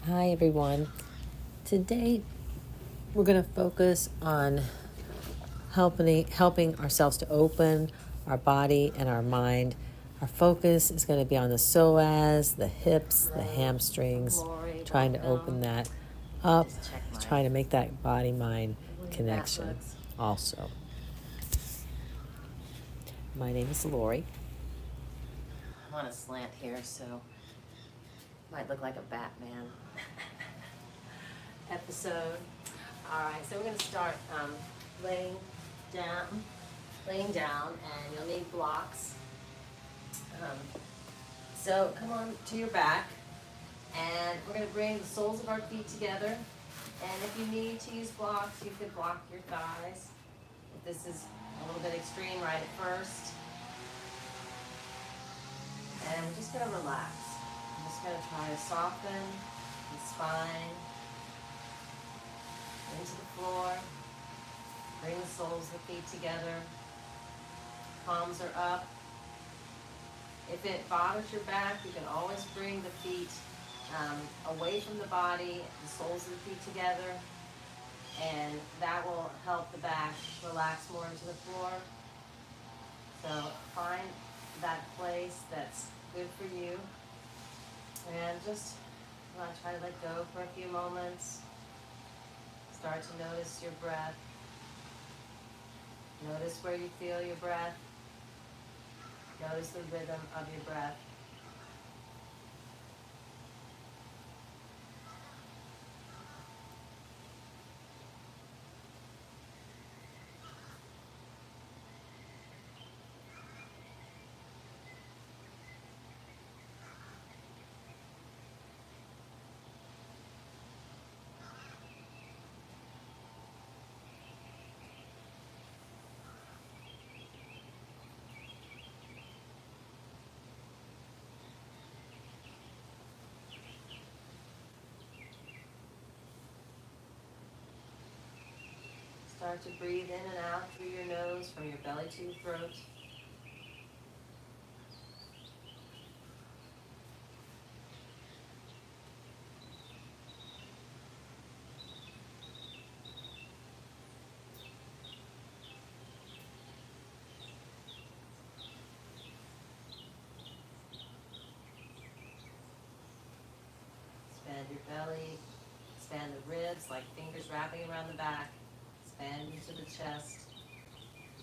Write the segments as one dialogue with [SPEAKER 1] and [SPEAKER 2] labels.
[SPEAKER 1] Hi everyone. Today we're going to focus on helping ourselves to open our body and our mind. Our focus is going to be on the psoas, the hips, the hamstrings,
[SPEAKER 2] Laurie,
[SPEAKER 1] trying to open that up, trying to make that body-mind connection also. My name is Laurie.
[SPEAKER 2] I'm on a slant here, so might look like a Batman episode. All right, so we're going to start laying down, and you'll need blocks. So come on to your back, and we're going to bring the soles of our feet together. And if you need to use blocks, you could block your thighs. If this is a little bit extreme right at first. And we're just going to relax. I'm just going to try to soften the spine into the floor. Bring the soles of the feet together. Palms are up. If it bothers your back, you can always bring the feet away from the body, the soles of the feet together, and that will help the back relax more into the floor. So find that place that's good for you, and just try to let go for a few moments. Start to notice your breath. Notice where you feel your breath. Notice the rhythm of your breath. Start to breathe in and out through your nose from your belly to your throat. Expand your belly. Expand the ribs like fingers wrapping around the back. Expand into the chest.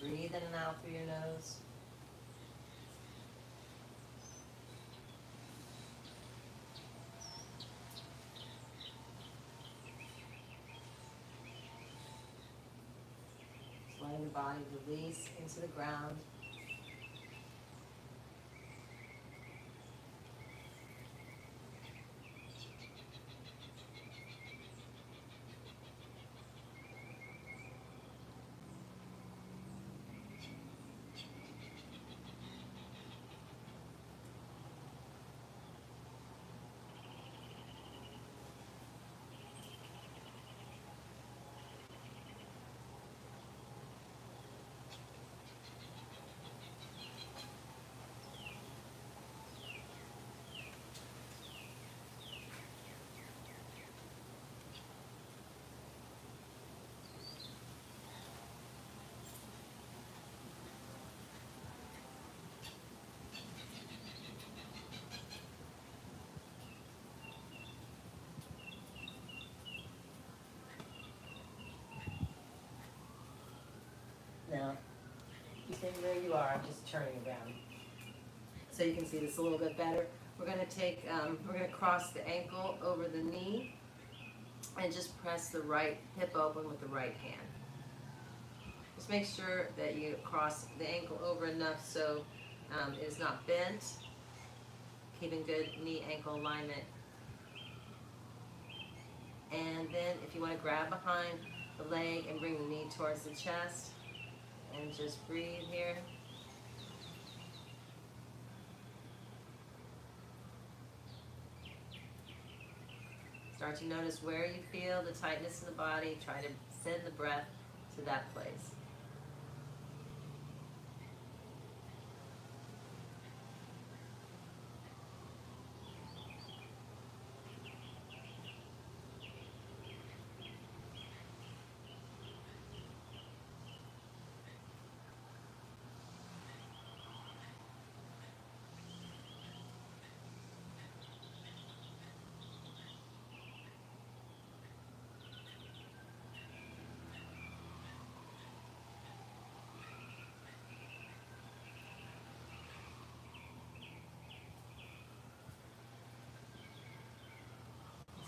[SPEAKER 2] Breathe in and out through your nose. Just letting the body release into the ground. Now, you stay where you are, I'm just turning around. So you can see this a little bit better. We're going to cross the ankle over the knee and just press the right hip open with the right hand. Just make sure that you cross the ankle over enough so it is not bent, keeping good knee-ankle alignment. And then if you want to grab behind the leg and bring the knee towards the chest, and just breathe here. Start to notice where you feel the tightness in the body. Try to send the breath to that place.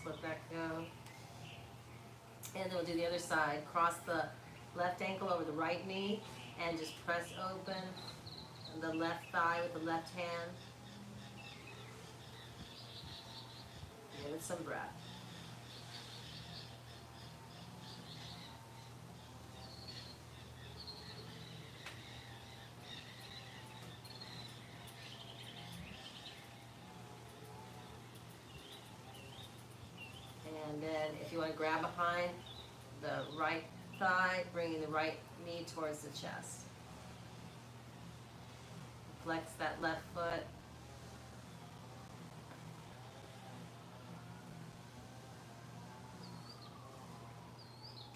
[SPEAKER 2] let that go. And then we'll do the other side. Cross the left ankle over the right knee and just press open the left thigh with the left hand. Give it some breath. And then if you want to grab behind the right thigh, bringing the right knee towards the chest. Flex that left foot.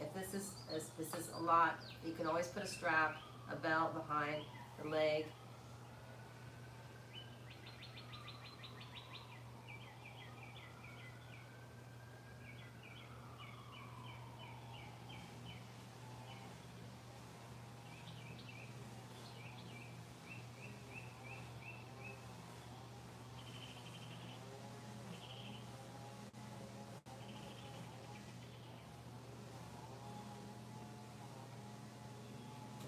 [SPEAKER 2] If this is a lot, you can always put a strap, a belt behind the leg.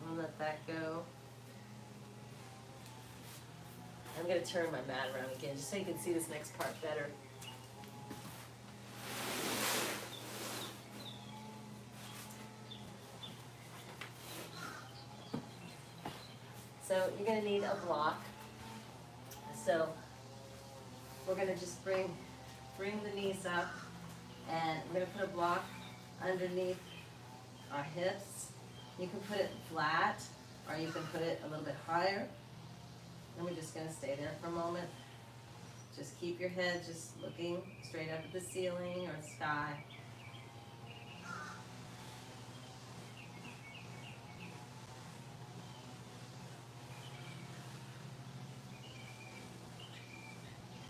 [SPEAKER 2] And let that go. I'm going to turn my mat around again just so you can see this next part better. So you're going to need a block. So we're going to just bring the knees up, and we're going to put a block underneath our hips. You can put it flat or you can put it a little bit higher. And we're just going to stay there for a moment. Just keep your head just looking straight up at the ceiling or the sky.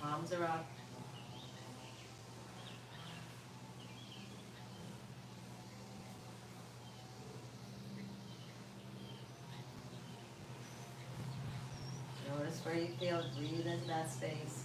[SPEAKER 2] Palms are up. Notice where you feel it. Breathe into that space.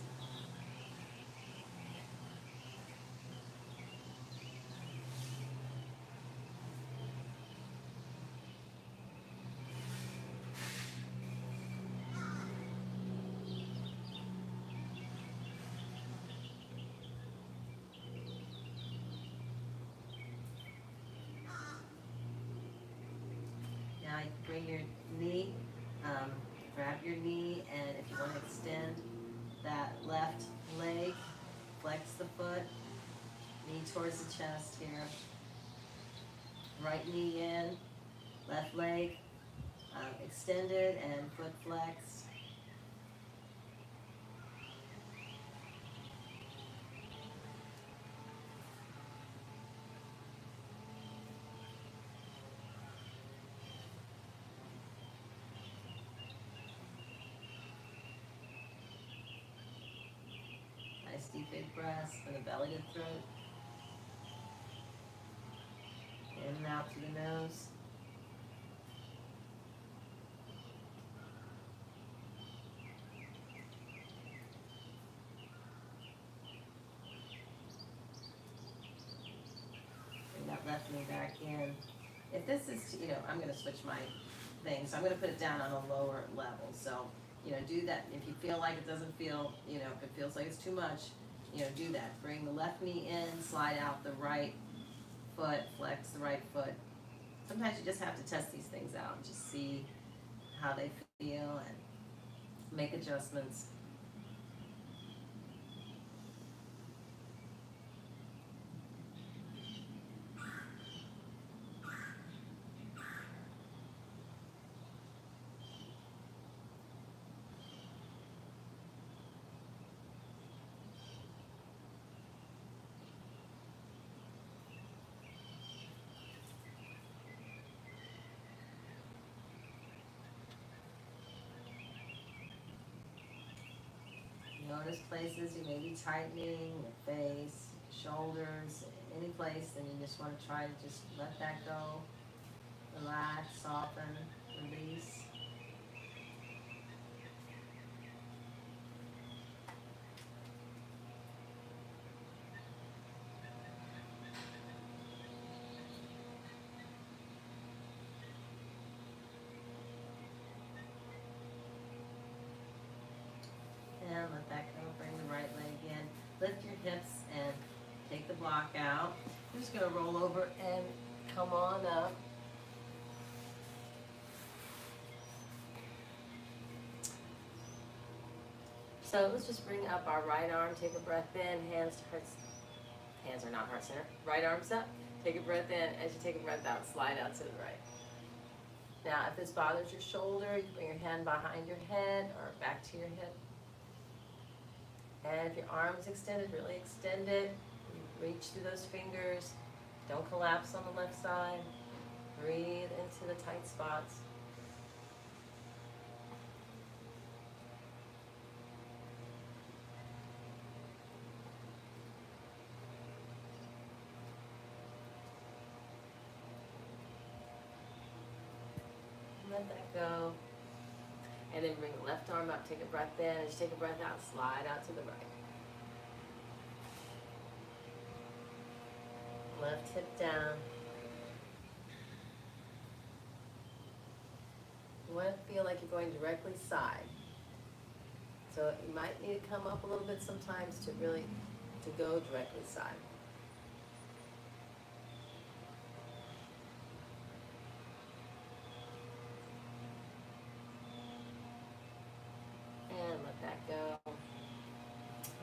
[SPEAKER 2] Now you can bring your knee, grab your knee, and if you want to extend that left leg, flex the foot, knee towards the chest here. Right knee in, left leg extended and foot flexed. Nice deep big breaths from the belly to the throat. In and out through the nose. Bring that left knee back in. If this is, I'm going to switch my thing. So I'm going to put it down on a lower level. So, do that. If you feel like it doesn't feel, if it feels like it's too much, do that. Bring the left knee in, slide out the right foot, flex the right foot. Sometimes you just have to test these things out and just see how they feel and make adjustments. Notice places you may be tightening, your face, shoulders, any place, and you just want to try to just let that go. Relax, soften, release. hips and take the block out. I'm just going to roll over and come on up. So let's just bring up our right arm, take a breath in, hands to heart, hands are not heart center, right arm's up, take a breath in, as you take a breath out, slide out to the right. Now if this bothers your shoulder, you bring your hand behind your head or back to your hip. And if your arm is extended, really extend it, reach through those fingers, don't collapse on the left side, breathe into the tight spots. Let that go. And then bring the left arm up, take a breath in. As you take a breath out, slide out to the right. Left hip down. You want to feel like you're going directly side. So you might need to come up a little bit sometimes to really, to go directly side. And let that go.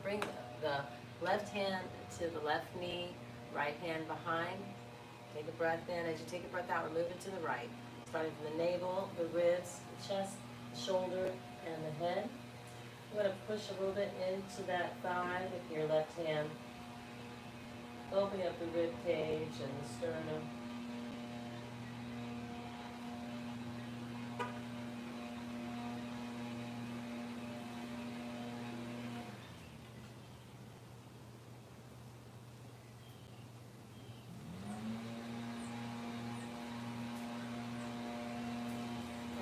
[SPEAKER 2] Bring the left hand to the left knee, right hand behind. Take a breath in. As you take a breath out, we're moving to the right. Starting from the navel, the ribs, the chest, the shoulder, and the head. You want to push a little bit into that thigh with your left hand. Opening up the rib cage and the sternum.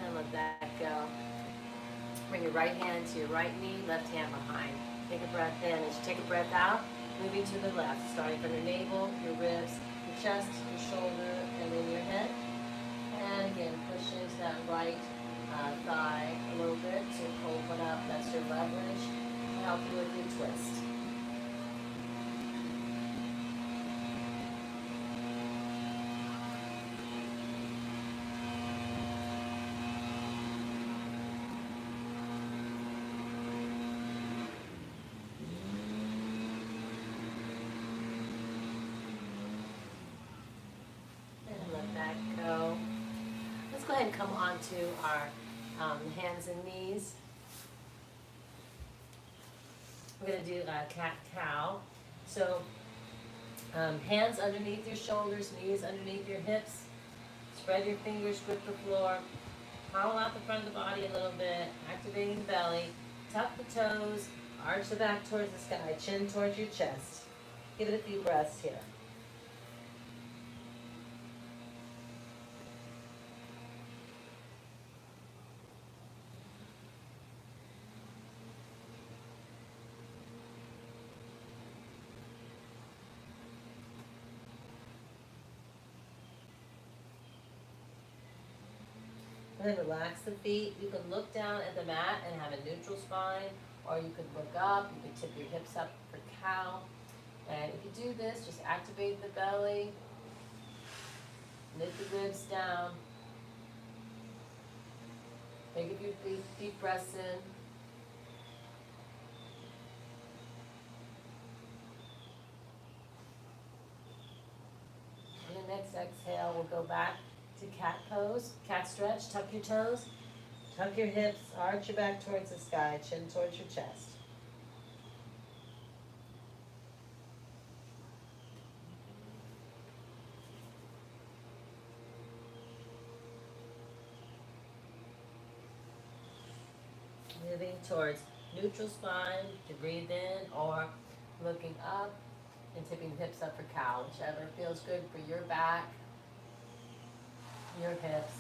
[SPEAKER 2] And let that go. Bring your right hand to your right knee, left hand behind. Take a breath in. As you take a breath out, moving to the left, starting from your navel, your ribs, your chest, your shoulder, and then your head. And again, push into that right thigh a little bit to open up. That's your leverage to help you with your twist. That go. Let's go ahead and come on to our hands and knees. We're going to do a cat-cow. So hands underneath your shoulders, knees underneath your hips. Spread your fingers, grip the floor. Hollow out the front of the body a little bit, activating the belly. Tuck the toes, arch the back towards the sky, chin towards your chest. Give it a few breaths here. And then relax the feet. You can look down at the mat and have a neutral spine, or you could look up. You could tip your hips up for cow. And if you do this, just activate the belly, lift the ribs down. Take a few deep breaths in. And the next exhale, we'll go back to cat pose, cat stretch. Tuck your toes, tuck your hips, arch your back towards the sky, chin towards your chest. Moving towards neutral spine to breathe in, or looking up and tipping the hips up for cow, whichever feels good for your back, your hips.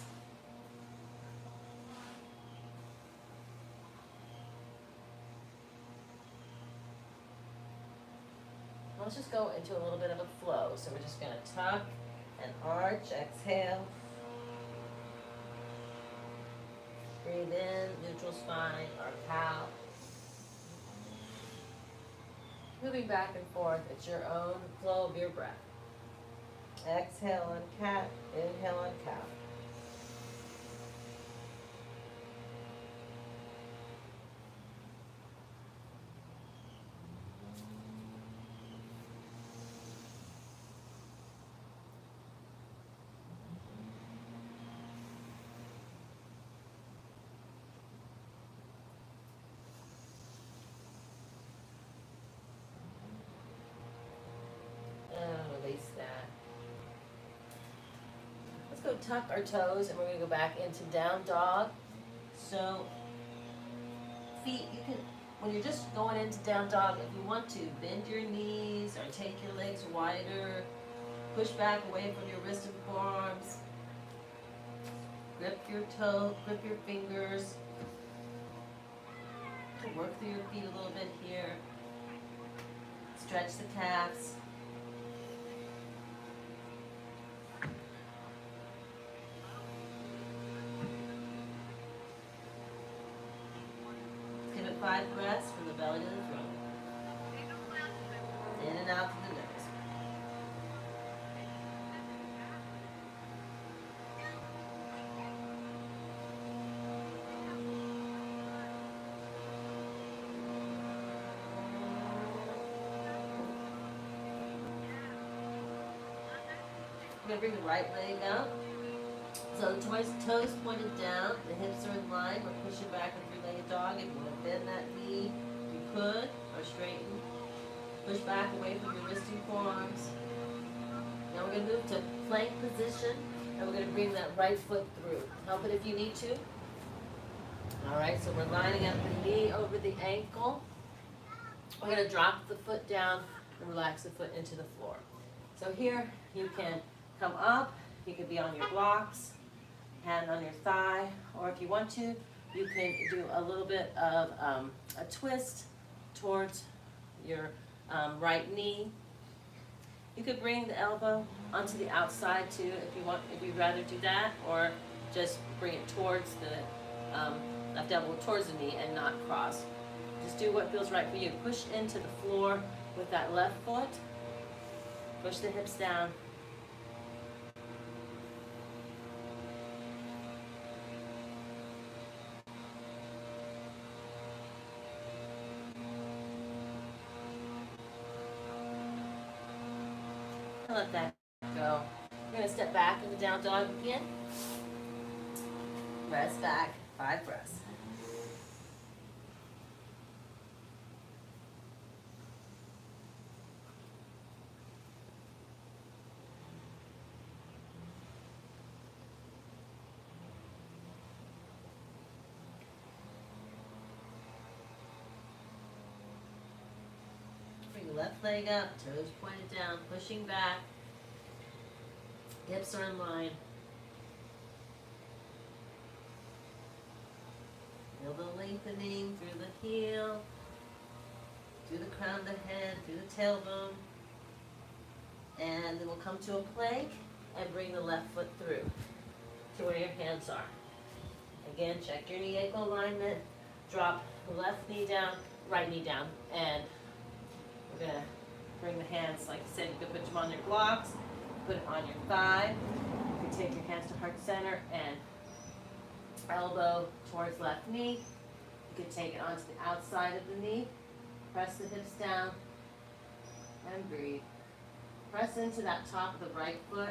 [SPEAKER 2] Let's just go into a little bit of a flow. So we're just going to tuck and arch, exhale. Breathe in, neutral spine or cow. moving back and forth at your own flow of your breath. Exhale on cat, inhale on cow. And release that. Let's go tuck our toes and we're going to go back into down dog. So feet, you can, when you're just going into down dog, if you want to, bend your knees or take your legs wider, push back away from your wrist and forearms, grip your toe, grip your fingers, work through your feet a little bit here, stretch the calves. Give it 5 breaths from the belly to the throat. In and out through the nose. We're going to bring the right leg up. So the toes pointed down, the hips are in line. We're pushing back in three-legged dog. If you want to bend that knee, you could, or straighten. Push back away from your wrist and forearms. Now we're going to move to plank position, and we're going to bring that right foot through. Help it if you need to. All right, so we're lining up the knee over the ankle. We're going to drop the foot down and relax the foot into the floor. So here you can come up, you can be on your blocks, hand on your thigh, or if you want to, you can do a little bit of a twist towards your right knee. You could bring the elbow onto the outside too if you want, if you'd rather do that, or just bring it towards the left elbow towards the knee and not cross. Just do what feels right for you. Push into the floor with that left foot. Push the hips down. And let that go. You're going to step back into down dog again. Rest back. 5 breaths. Bring the left leg up, toes pointed down, pushing back. Hips are in line. Feel the lengthening through the heel, through the crown of the head, through the tailbone. And then we'll come to a plank and bring the left foot through to where your hands are. Again, check your knee ankle alignment. Drop the left knee down, right knee down. And we're going to bring the hands, like I said, you can put them on your blocks, put it on your thigh. You can take your hands to heart center and elbow towards left knee. You can take it onto the outside of the knee. Press the hips down and breathe. Press into that top of the right foot.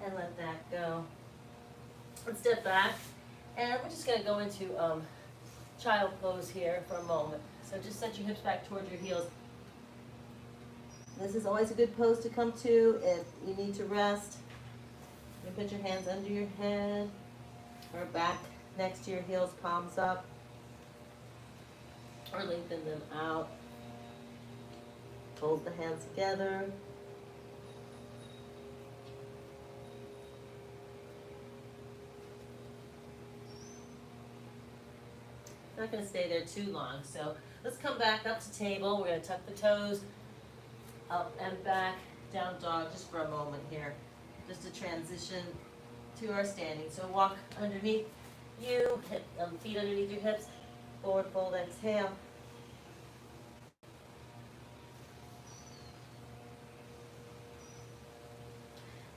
[SPEAKER 2] And let that go. Let's step back, and we're just going to go into child pose here for a moment. So just set your hips back towards your heels. This is always a good pose to come to if you need to rest. You put your hands under your head or back next to your heels, palms up, or lengthen them out. Hold the hands together. Not going to stay there too long. So let's come back up to table. We're going to tuck the toes up and back, down dog just for a moment here. Just to transition to our standing. So walk underneath you, feet underneath your hips, forward fold, exhale.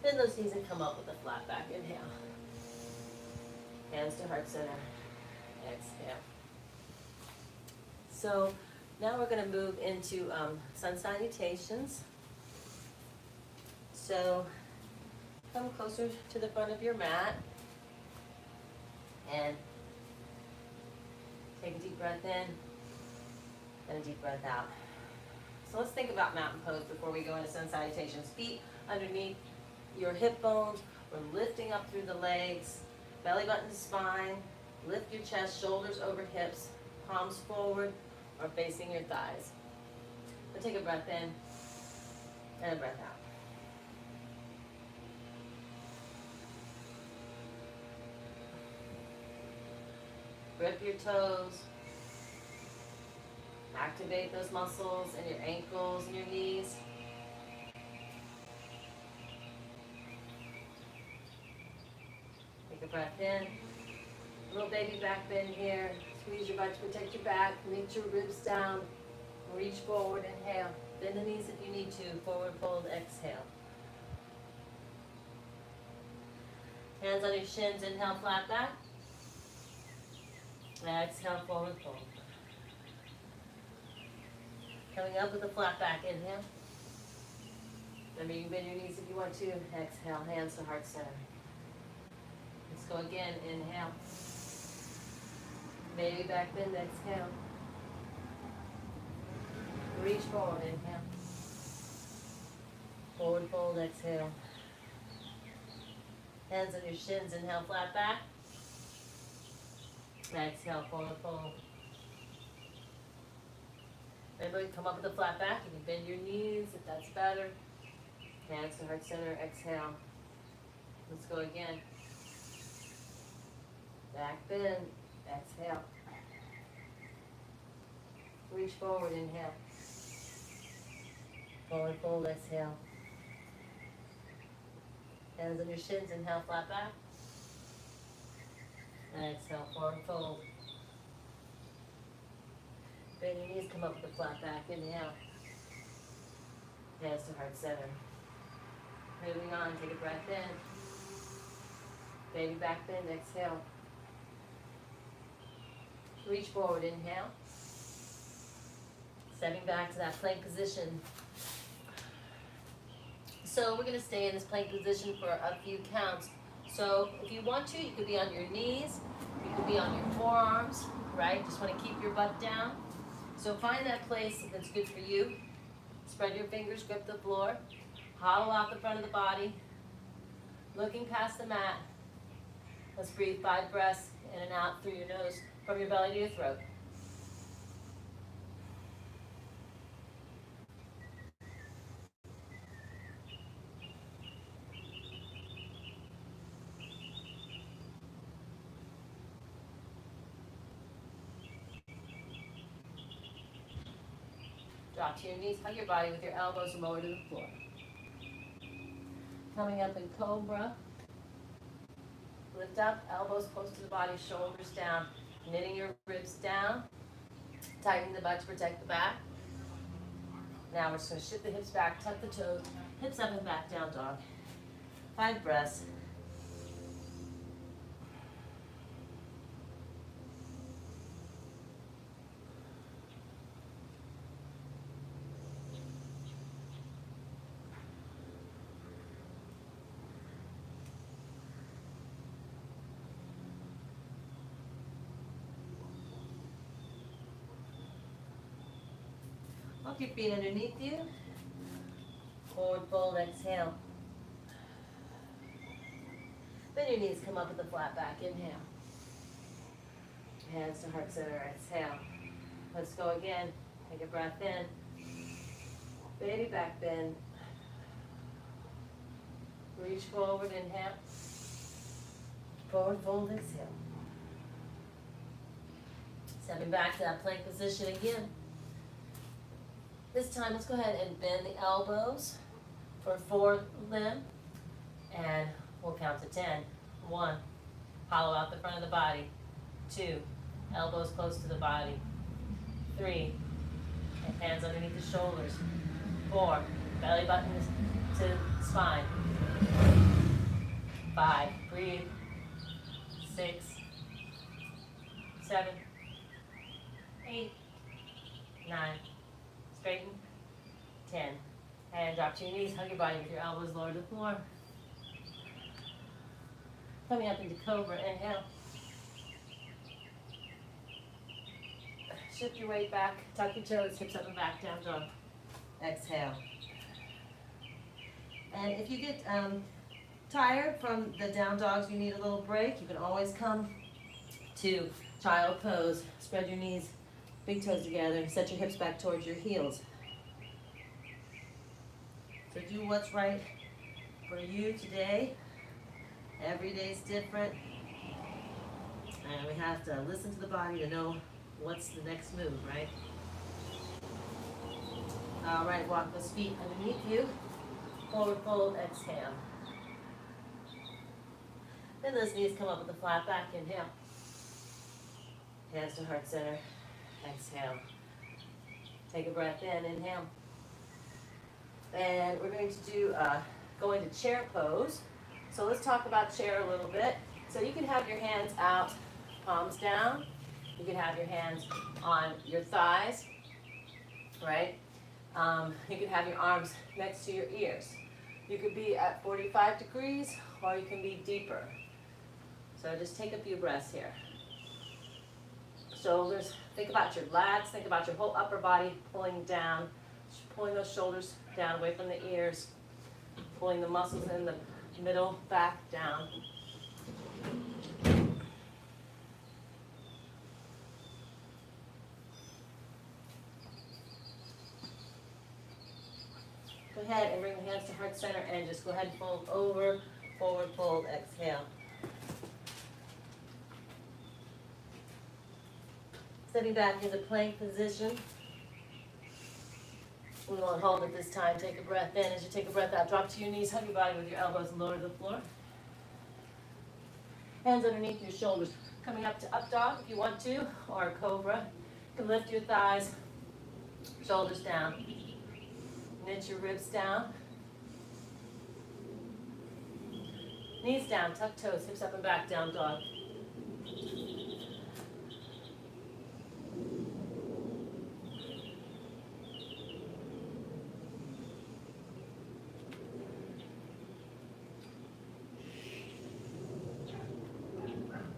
[SPEAKER 2] Bend those knees and come up with a flat back, inhale. Hands to heart center, exhale. So now we're going to move into sun salutations. So come closer to the front of your mat and take a deep breath in and a deep breath out. So let's think about mountain pose before we go into sun salutations. Feet underneath your hip bones. We're lifting up through the legs, belly button to spine. Lift your chest, shoulders over hips, palms forward or facing your thighs. So take a breath in and a breath out. Grip your toes. Activate those muscles in your ankles and your knees. Take a breath in. Little baby back bend here. Squeeze your butt to protect your back. Lift your ribs down. Reach forward, inhale. Bend the knees if you need to. Forward fold, exhale. Hands on your shins, inhale, flat back. Exhale, forward fold. Coming up with a flat back, inhale. Remember, you can bend your knees if you want to. Exhale, hands to heart center. Let's go again, inhale. Baby back bend, exhale. Reach forward, inhale. Forward fold, exhale. Hands on your shins, inhale, flat back. Exhale, forward fold. Remember, come up with a flat back. You can bend your knees if that's better. Hands to heart center, exhale. Let's go again. Back bend, exhale. Reach forward, inhale. Forward fold, exhale. Hands on your shins, inhale, flat back. And exhale, forward fold. Bend your knees, come up with a flat back, inhale. Hands to heart center. Moving on, take a breath in. Baby back bend, exhale. Reach forward, inhale. Stepping back to that plank position. So we're going to stay in this plank position for a few counts. So if you want to, you could be on your knees, you could be on your forearms, right? Just want to keep your butt down. So find that place that's good for you. Spread your fingers, grip the floor. Hollow out the front of the body. Looking past the mat. Let's breathe 5 breaths in and out through your nose, from your belly to your throat. Drop to your knees, hug your body with your elbows lower to the floor. Coming up in cobra. Lift up, elbows close to the body, shoulders down. Knitting your ribs down. Tighten the butt to protect the back. Now we're just going to shift the hips back, tuck the toes, hips up and back, down dog. 5 breaths. Walk your feet underneath you. Forward fold, exhale. Bend your knees, come up with a flat back, inhale. Hands to heart center, exhale. Let's go again. Take a breath in. Baby back bend. Reach forward, inhale. Forward fold, exhale. Stepping back to that plank position again. This time, let's go ahead and bend the elbows for forelimb, and we'll count to 10. 1, hollow out the front of the body. 2, elbows close to the body. 3, hands underneath the shoulders. 4, belly button to spine. 5, breathe. 6, 7, 8, 9, straighten. 10, and drop to your knees, hug your body with your elbows lower to the floor. Coming up into cobra, inhale. Shift your weight back, tuck your toes, hips up and back, down dog. Exhale. And if you get tired from the down dogs, you need a little break, you can always come to child pose. Spread your knees, big toes together, set your hips back towards your heels. So do what's right for you today. Every day's different. And we have to listen to the body to know what's the next move, right? All right, walk those feet underneath you. Forward fold, exhale. Then those knees come up with a flat back, inhale. Hands to heart center, exhale. Take a breath in, inhale. And we're going to do go into chair pose. So let's talk about chair a little bit. So you can have your hands out, palms down. You can have your hands on your thighs, right? You can have your arms next to your ears. You could be at 45 degrees, or you can be deeper. So just take a few breaths here. Shoulders, think about your lats, think about your whole upper body pulling down, pulling those shoulders down away from the ears, pulling the muscles in the middle back down. Go ahead and bring the hands to heart center and just go ahead and fold over, forward fold, exhale. Stepping back into plank position. We won't hold it this time. Take a breath in. As you take a breath out, drop to your knees, hug your body with your elbows lower to the floor. Hands underneath your shoulders. Coming up to up dog if you want to, or cobra. You can lift your thighs, shoulders down. Knit your ribs down. Knees down, tuck toes, hips up and back, down dog.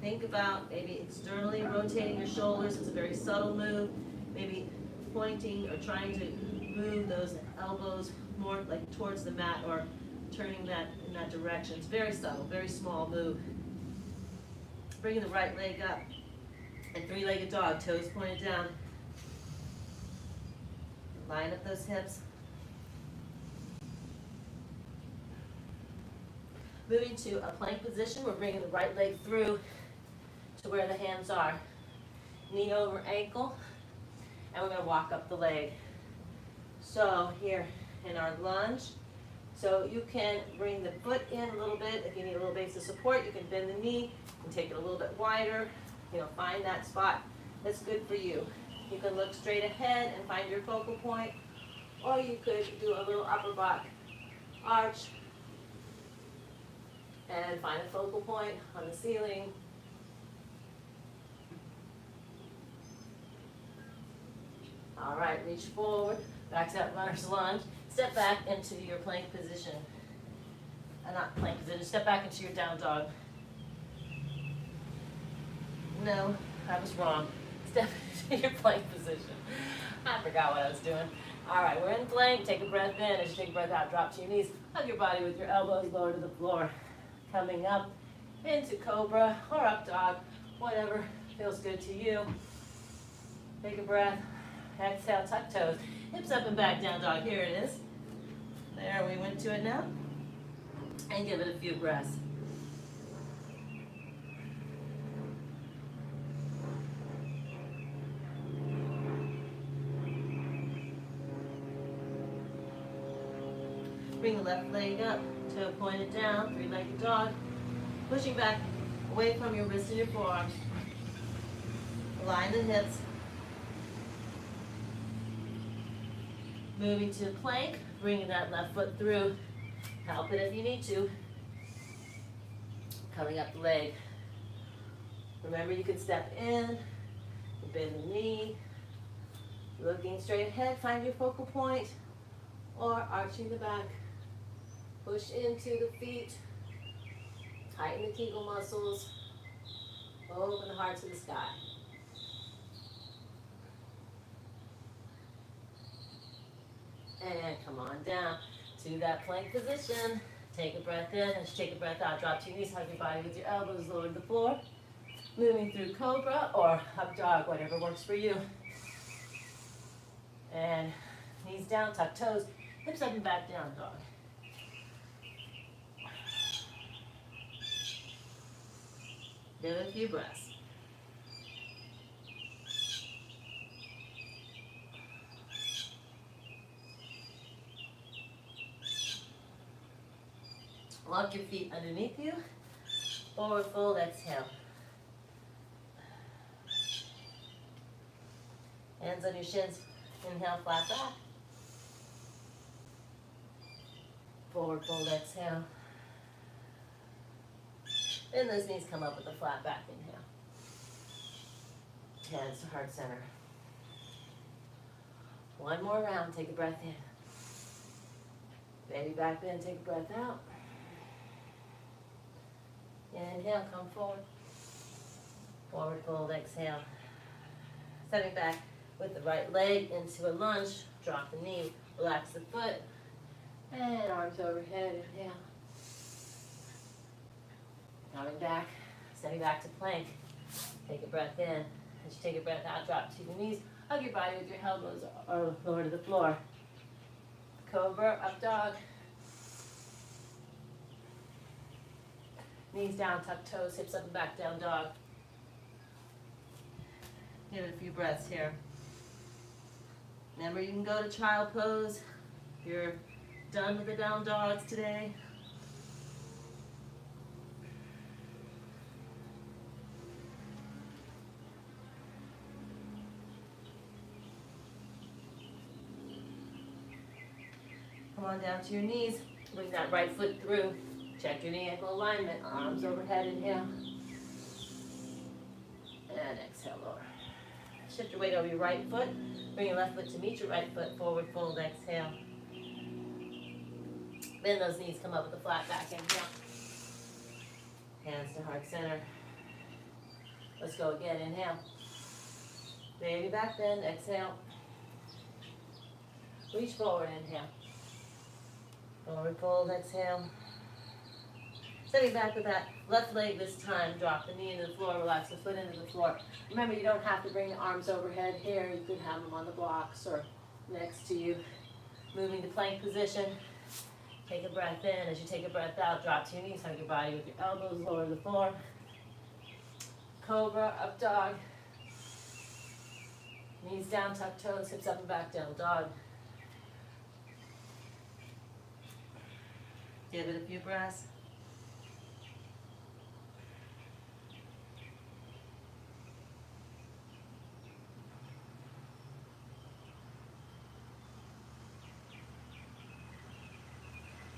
[SPEAKER 2] Think about maybe externally rotating your shoulders. It's a very subtle move. Maybe pointing or trying to move those elbows more like towards the mat or turning that in that direction. It's very subtle, very small move. Bringing the right leg up and three-legged dog, toes pointed down. Line up those hips. Moving to a plank position, we're bringing the right leg through to where the hands are. Knee over ankle, and we're going to walk up the leg. So here in our lunge, so you can bring the foot in a little bit. If you need a little base of support, you can bend the knee and take it a little bit wider. Find that spot that's good for you. You can look straight ahead and find your focal point, or you could do a little upper back arch and find a focal point on the ceiling. All right, reach forward, back to that runner's lunge. Step back into your plank position. Not plank position, step back into your down dog. No, I was wrong. Step into your plank position. I forgot what I was doing. All right, we're in plank. Take a breath in. As you take a breath out, drop to your knees. Hug your body with your elbows lower to the floor. Coming up into cobra or up dog, whatever feels good to you. Take a breath. Exhale, tuck toes. Hips up and back, down dog. Here it is. There, we went to it now. And give it a few breaths. Bring the left leg up, toe pointed down, three-legged dog. Pushing back away from your wrists and your forearms. Align the hips. Moving to plank, bringing that left foot through. Help it if you need to. Coming up the leg. Remember, you can step in, bend the knee, looking straight ahead, find your focal point, or arching the back. Push into the feet, tighten the Kegel muscles, open the heart to the sky. And come on down to that plank position. Take a breath in, and take a breath out. Drop to your knees, hug your body with your elbows lower to the floor. Moving through cobra or up dog, whatever works for you. And knees down, tuck toes, hips up and back down, dog. Give it a few breaths. Lock your feet underneath you. Forward fold, exhale. Hands on your shins. Inhale, flat back. Forward fold, exhale. Bend those knees, come up with a flat back, inhale. Hands to heart center. One more round, take a breath in. Baby back bend, take a breath out. Inhale, come forward. Forward fold, exhale. Stepping back with the right leg into a lunge. Drop the knee, relax the foot. And arms overhead, inhale. Coming back, stepping back to plank. Take a breath in. As you take a breath out, drop to your knees. Hug your body with your elbows or lower to the floor. Cobra, up dog. Knees down, tuck toes, hips up and back, down dog. Give it a few breaths here. Remember, you can go to child pose. You're done with the down dogs today. Come on down to your knees. Bring that right foot through. Check your knee ankle alignment. Arms overhead, inhale. And exhale, lower. Shift your weight over your right foot. Bring your left foot to meet your right foot. Forward fold, exhale. Bend those knees, come up with a flat back, inhale. Hands to heart center. Let's go again, inhale. Baby back bend, exhale. Reach forward, inhale. Forward fold, exhale. Stepping back with that left leg this time. Drop the knee into the floor, relax the foot into the floor. Remember, you don't have to bring the arms overhead here. You could have them on the blocks or next to you. Moving to plank position. Take a breath in. As you take a breath out, drop to your knees. Hug your body with your elbows, lower to the floor. Cobra, up dog. Knees down, tuck toes, hips up and back, down dog. Give it a few breaths.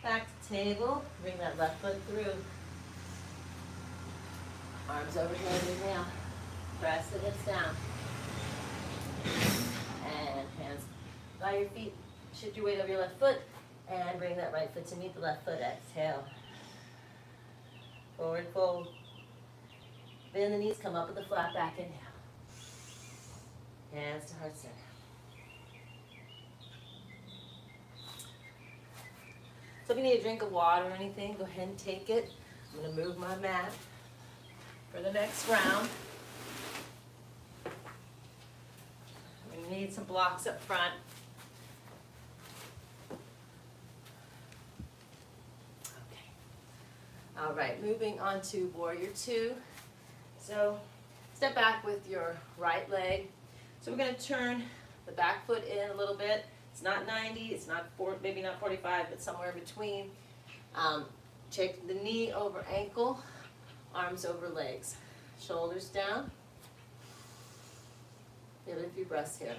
[SPEAKER 2] Back to table, bring that left foot through. Arms overhead, inhale. Press the hips down. And hands by your feet. Shift your weight over your left foot and bring that right foot to meet the left foot. Exhale. Forward fold. Bend the knees, come up with a flat back, inhale. Hands to heart center. So if you need a drink of water or anything, go ahead and take it. I'm going to move my mat for the next round. We need some blocks up front. Okay. All right, moving on to warrior two. So step back with your right leg. So we're going to turn the back foot in a little bit. It's not 90, it's not maybe not 45, but somewhere in between. Take the knee over ankle, arms over legs, shoulders down. Give it a few breaths here.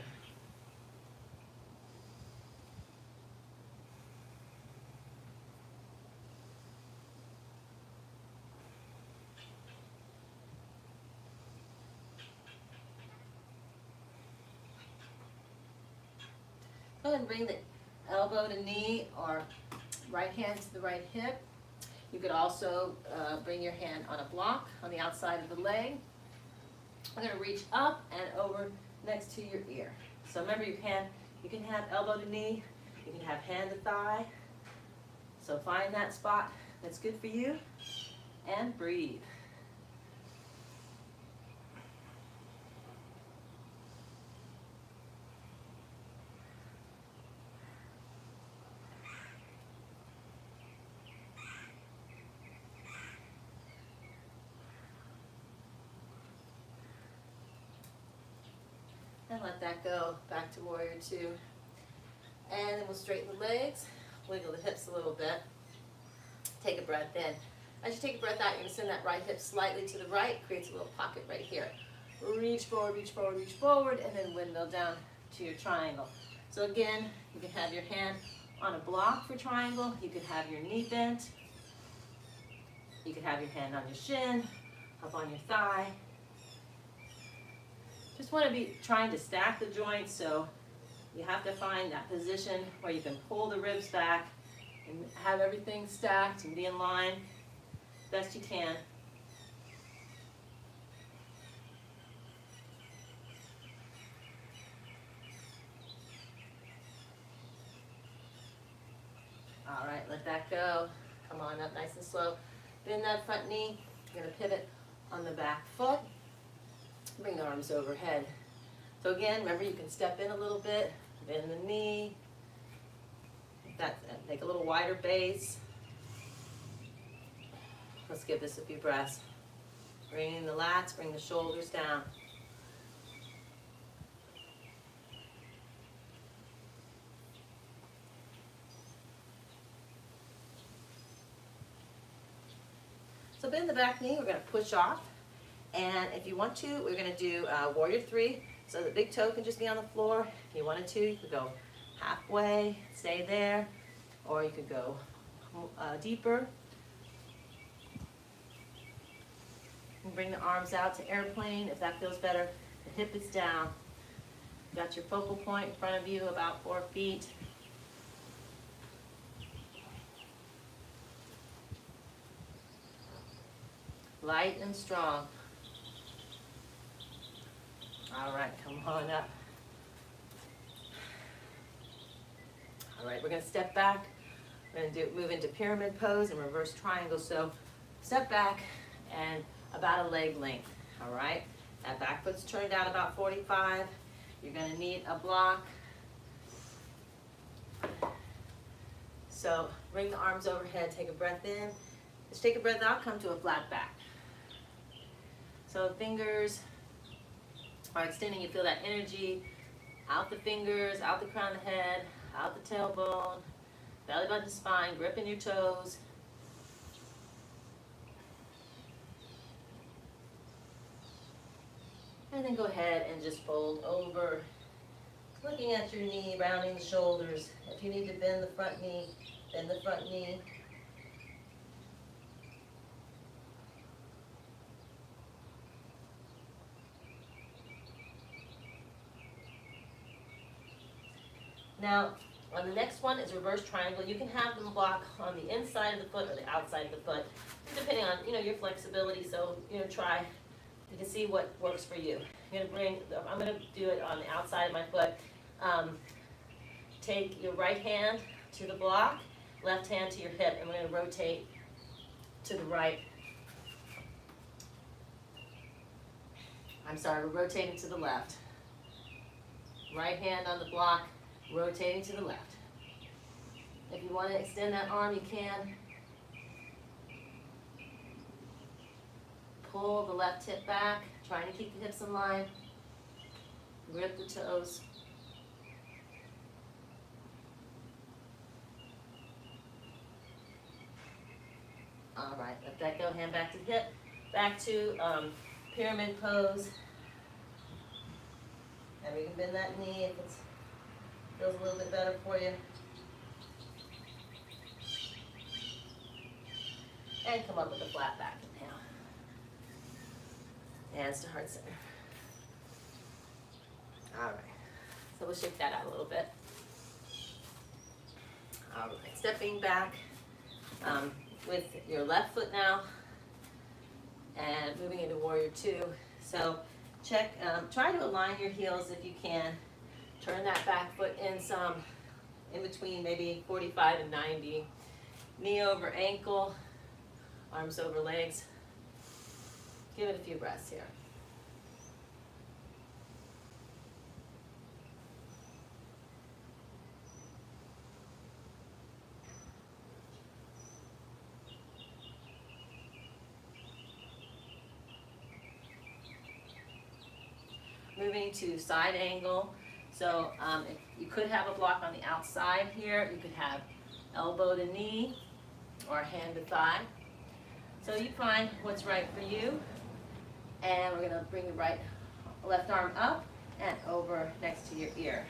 [SPEAKER 2] Go ahead and bring the elbow to knee or right hand to the right hip. You could also bring your hand on a block on the outside of the leg. I'm going to reach up and over next to your ear. So remember, you can have elbow to knee, you can have hand to thigh. So find that spot that's good for you and breathe. And let that go back to warrior two. And then we'll straighten the legs, wiggle the hips a little bit. Take a breath in. As you take a breath out, you're going to send that right hip slightly to the right, creates a little pocket right here. Reach forward, reach forward, reach forward, and then windmill down to your triangle. So again, you can have your hand on a block for triangle. You could have your knee bent. You could have your hand on your shin, up on your thigh. Just want to be trying to stack the joints, so you have to find that position where you can pull the ribs back and have everything stacked and be in line best you can. All right, let that go. Come on up nice and slow. Bend that front knee. You're going to pivot on the back foot. Bring the arms overhead. So again, remember, you can step in a little bit, bend the knee, make a little wider base. Let's give this a few breaths. Bring in the lats, bring the shoulders down. So bend the back knee, we're going to push off. And if you want to, we're going to do warrior three. So the big toe can just be on the floor. If you wanted to, you could go halfway, stay there, or you could go deeper. And bring the arms out to airplane if that feels better. The hip is down. You got your focal point in front of you, about 4 feet. Light and strong. All right, come on up. All right, we're going to step back. We're going to move into pyramid pose and reverse triangle. So step back and about a leg length. All right, that back foot's turned out about 45. You're going to need a block. So bring the arms overhead, take a breath in. Just take a breath out, come to a flat back. So fingers are extending, you feel that energy out the fingers, out the crown of the head, out the tailbone, belly button to spine, gripping your toes. And then go ahead and just fold over, looking at your knee, rounding the shoulders. If you need to bend the front knee, bend the front knee. Now, on the next one is reverse triangle. You can have them block on the inside of the foot or the outside of the foot, depending on your flexibility. So try. You can see what works for you. I'm going to do it on the outside of my foot. Take your right hand to the block, left hand to your hip, and we're going to rotate to the right. I'm sorry, we're rotating to the left. Right hand on the block, rotating to the left. If you want to extend that arm, you can. Pull the left hip back, trying to keep the hips in line. Grip the toes. All right, let that go. Hand back to the hip. Back to pyramid pose. And we can bend that knee if it feels a little bit better for you. And come up with a flat back inhale. Hands to heart center. All right. So we'll shake that out a little bit. All right. Stepping back with your left foot now and moving into warrior two. So check, try to align your heels if you can. Turn that back foot in some, in between maybe 45 and 90. Knee over ankle, arms over legs. Give it a few breaths here. Moving to side angle. So if you could have a block on the outside here. You could have elbow to knee or hand to thigh. So you find what's right for you. And we're gonna bring the left arm up and over next to your ear.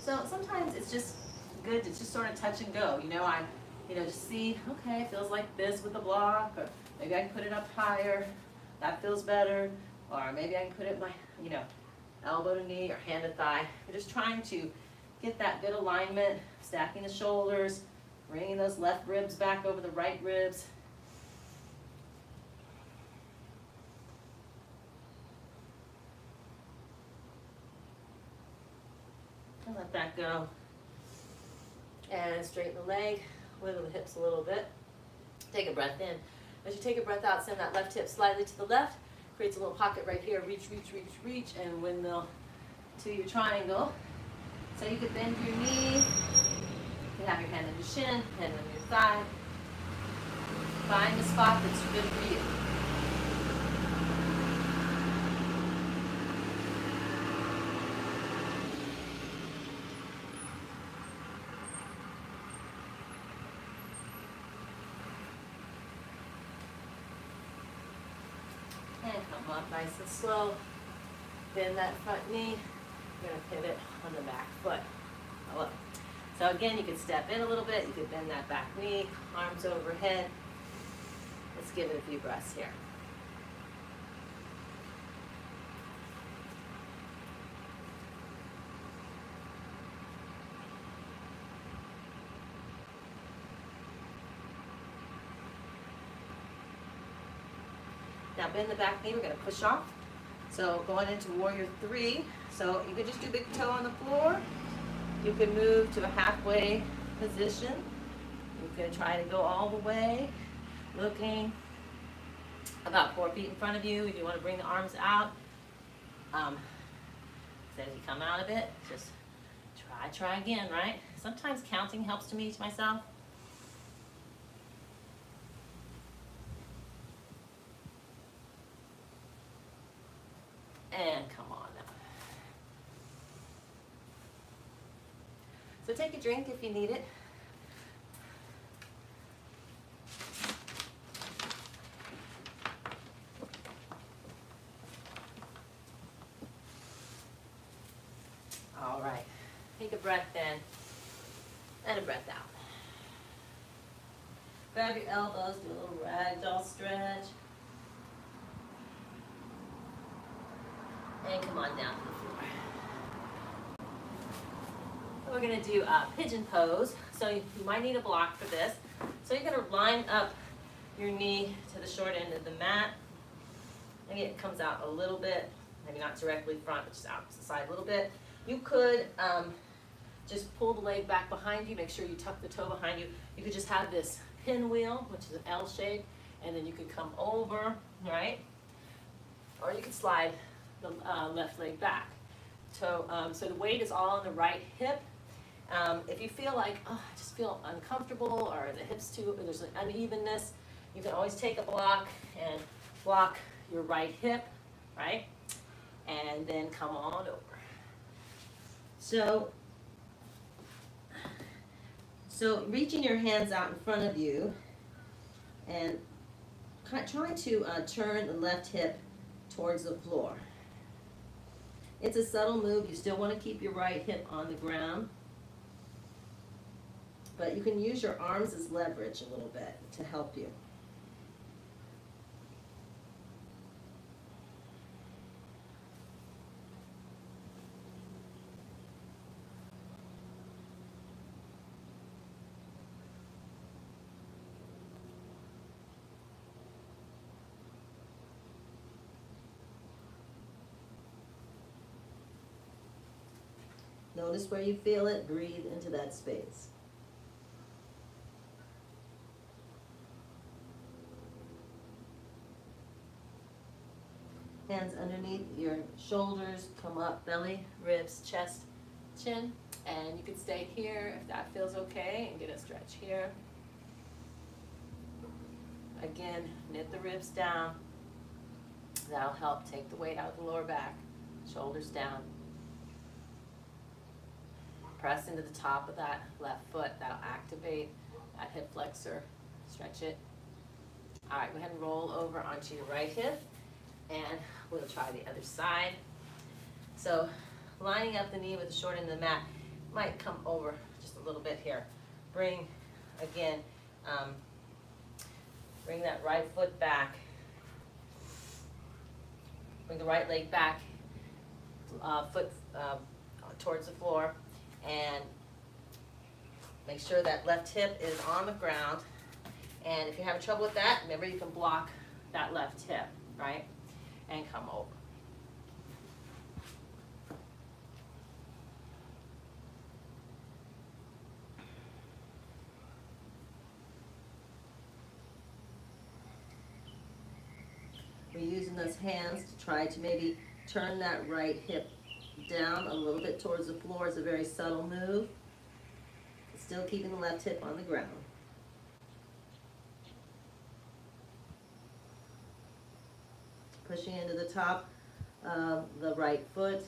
[SPEAKER 2] So sometimes it's just good to just sort of touch and go. Just see, okay, it feels like this with the block, or maybe I can put it up higher. That feels better. Or maybe I can put it my, elbow to knee or hand to thigh. We're just trying to get that good alignment, stacking the shoulders, bringing those left ribs back over the right ribs. And let that go. And straighten the leg, wiggle the hips a little bit. Take a breath in. As you take a breath out, send that left hip slightly to the left. Creates a little pocket right here. Reach, reach, reach, reach, and windmill to your triangle. So you could bend your knee. You can have your hand on your shin, hand on your thigh. Find the spot that's good for you. And come up nice and slow. Bend that front knee. You're going to pivot on the back foot. So again, you can step in a little bit. You can bend that back knee, arms overhead. Let's give it a few breaths here. Now bend the back knee. We're going to push off. So going into warrior three. So you could just do big toe on the floor. You can move to a halfway position. You can try to go all the way, looking about 4 feet in front of you. If you want to bring the arms out, as you come out of it, just try again, right? Sometimes counting helps to me, to myself. And come on now. So take a drink if you need it. All right. Take a breath in and a breath out. Grab your elbows, do a little ragdoll stretch. And come on down to the floor. We're going to do a pigeon pose. So you might need a block for this. So you're going to line up your knee to the short end of the mat. Maybe it comes out a little bit. Maybe not directly front, but just out to the side a little bit. You could just pull the leg back behind you. Make sure you tuck the toe behind you. You could just have this pinwheel, which is an L shape, and then you could come over, right? Or you could slide the left leg back. So the weight is all on the right hip. If you feel like, I just feel uncomfortable, or the hips too, or there's an unevenness, you can always take a block and block your right hip, right? And then come on over. So reaching your hands out in front of you, And try to turn the left hip towards the floor. It's a subtle move. You still want to keep your right hip on the ground, but you can use your arms as leverage a little bit to help you. Notice where you feel it. Breathe into that space. Hands underneath your shoulders, come up, belly, ribs, chest, chin. And you can stay here if that feels okay and get a stretch here. Again, knit the ribs down. That'll help take the weight out of the lower back. Shoulders down. Press into the top of that left foot. That'll activate that hip flexor. Stretch it. All right, go ahead and roll over onto your right hip, and we'll try the other side. So lining up the knee with the short end of the mat, might come over just a little bit here. Bring, again, bring that right foot back. Bring the right leg back, foot towards the floor, and make sure that left hip is on the ground. And if you're having trouble with that, remember you can block that left hip, right? And come over. We're using those hands to try to maybe turn that right hip down a little bit towards the floor. It's a very subtle move. Still keeping the left hip on the ground. Pushing into the top of the right foot.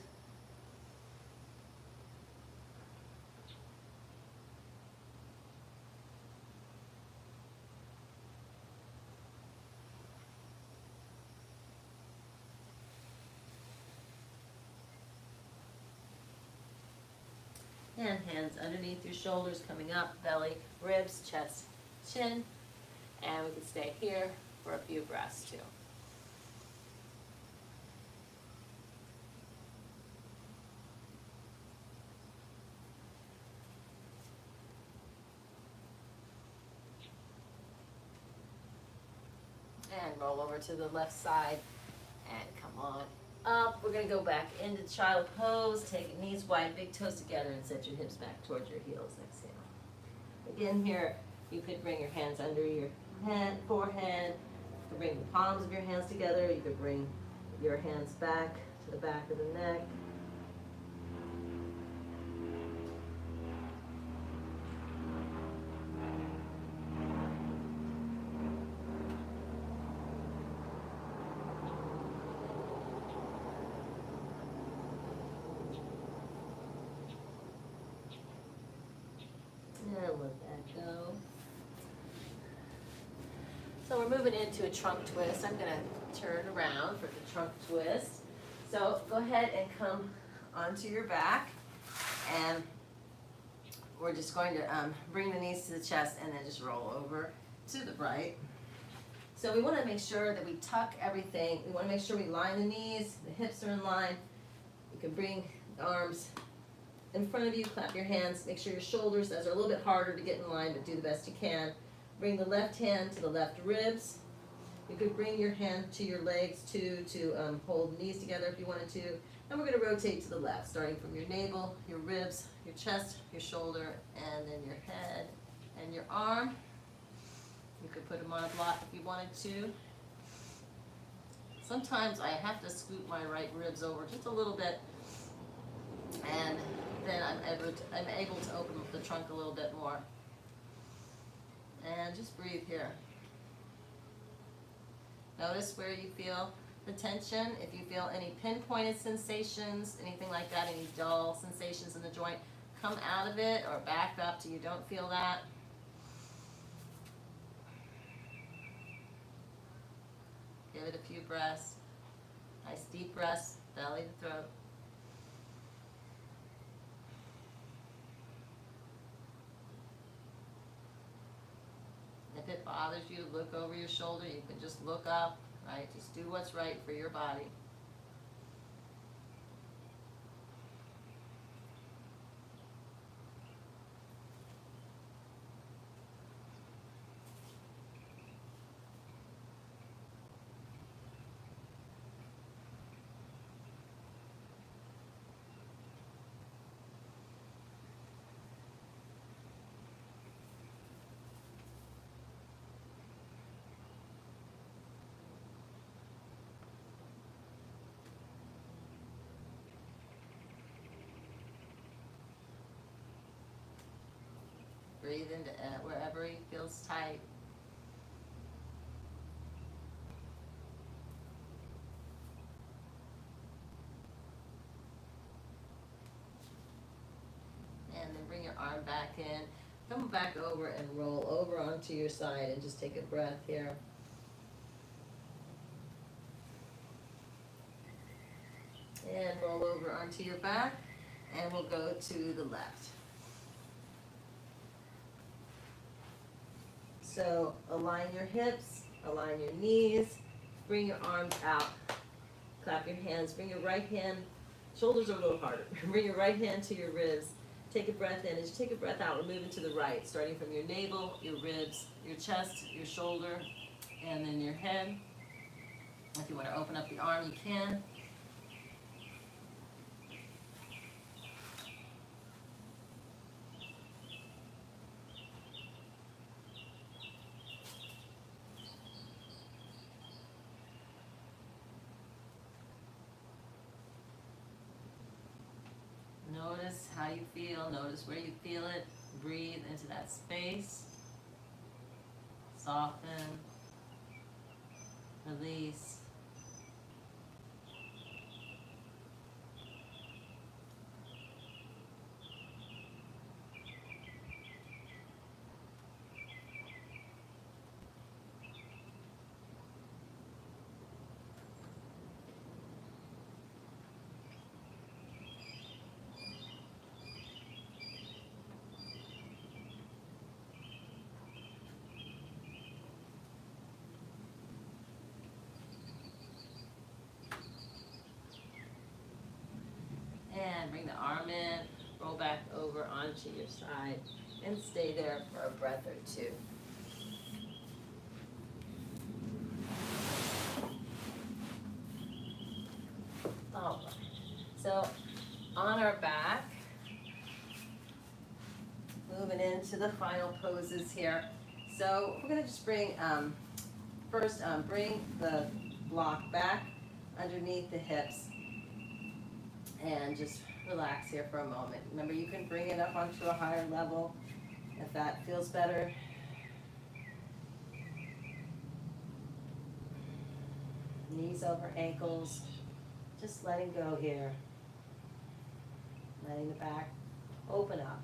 [SPEAKER 2] And hands underneath your shoulders, coming up, belly, ribs, chest, chin. And we can stay here for a few breaths too. And roll over to the left side and come on up. We're going to go back into child pose. Take knees wide, big toes together, and set your hips back towards your heels. Exhale. Again here, you could bring your hands under your forehead. You could bring the palms of your hands together. You could bring your hands back to the back of the neck. And let that go. So we're moving into a trunk twist. I'm going to turn around for the trunk twist. So go ahead and come onto your back, and we're just going to bring the knees to the chest and then just roll over to the right. So we want to make sure that we tuck everything. We want to make sure we line the knees, the hips are in line. You can bring the arms in front of you, clap your hands, make sure your shoulders, those are a little bit harder to get in line, but do the best you can. Bring the left hand to the left ribs. You could bring your hand to your legs too, to hold the knees together if you wanted to. And we're going to rotate to the left, starting from your navel, your ribs, your chest, your shoulder, and then your head and your arm. You could put them on a block if you wanted to. Sometimes I have to scoot my right ribs over just a little bit, and then I'm able to open up the trunk a little bit more. And just breathe here. Notice where you feel the tension. If you feel any pinpointed sensations, anything like that, any dull sensations in the joint, come out of it or back up till you don't feel that. Give it a few breaths. Nice deep breaths, belly to throat. If it bothers you to look over your shoulder, you can just look up, right? Just do what's right for your body. Breathe into wherever it feels tight. And then bring your arm back in. Come back over and roll over onto your side and just take a breath here. And roll over onto your back, and we'll go to the left. So align your hips, align your knees, bring your arms out, clap your hands, bring your right hand, shoulders are a little harder, bring your right hand to your ribs, take a breath in. As you take a breath out, we're moving to the right, starting from your navel, your ribs, your chest, your shoulder, and then your head. If you want to open up the arm, you can. Notice how you feel, notice where you feel it. Breathe into that space. Soften. Release. And bring the arm in, roll back over onto your side, and stay there for a breath or two. All right. So on our back, moving into the final poses here. So we're going to just bring, first bring the block back underneath the hips and just relax here for a moment. Remember, you can bring it up onto a higher level if that feels better. Knees over ankles, just letting go here. Letting the back open up.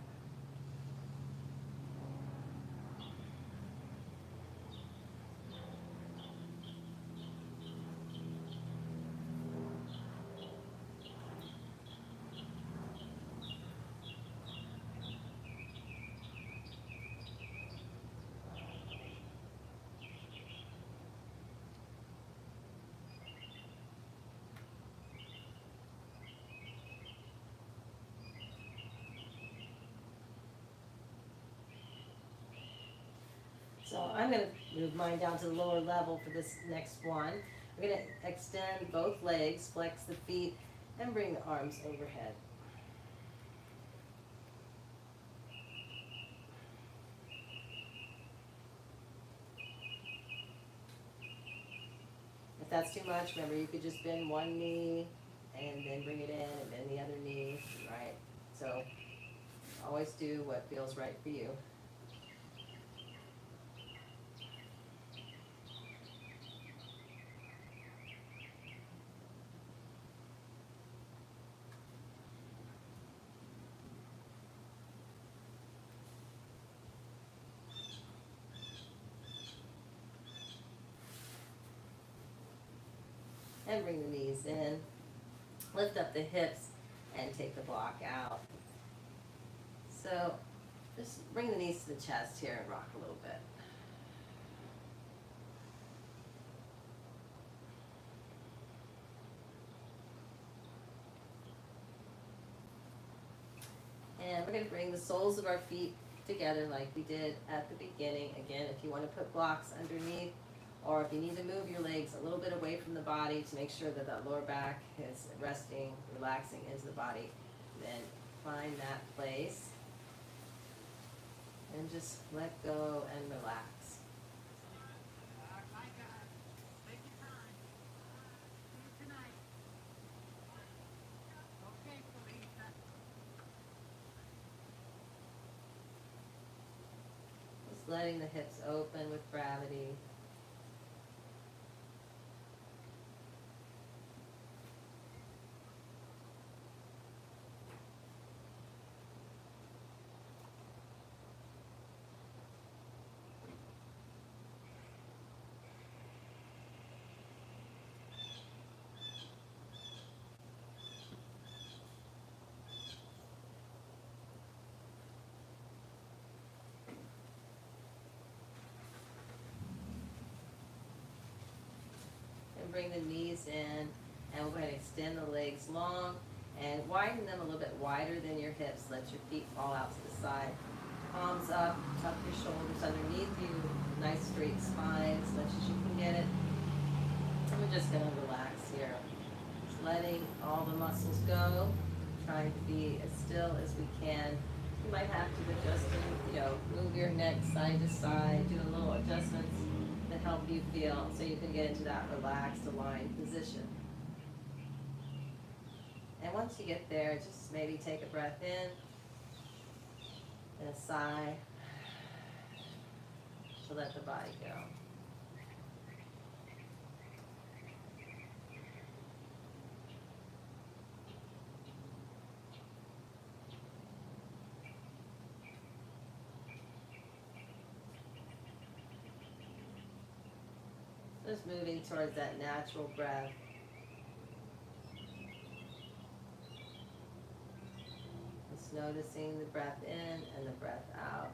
[SPEAKER 2] So I'm going to move mine down to the lower level for this next one. I'm going to extend both legs, flex the feet, and bring the arms overhead. If that's too much, remember you could just bend one knee and then bring it in and bend the other knee, right? So always do what feels right for you. and bring the knees in. Lift up the hips and take the block out. So just bring the knees to the chest here and rock a little bit. And we're going to bring the soles of our feet together like we did at the beginning. Again, if you want to put blocks underneath, or if you need to move your legs a little bit away from the body to make sure that that lower back is resting, relaxing into the body, then find that place and just let go and relax. Just letting the hips open with gravity. And bring the knees in, and we're going to extend the legs long and widen them a little bit wider than your hips. Let your feet fall out to the side. Palms up, tuck your shoulders underneath you, nice straight spine as much as you can get it. And we're just going to relax here. Just letting all the muscles go, trying to be as still as we can. You might have to adjust, move your neck side to side, do a little adjustments that help you feel so you can get into that relaxed, aligned position. And once you get there, just maybe take a breath in and a sigh to let the body go. Just moving towards that natural breath. Just noticing the breath in and the breath out.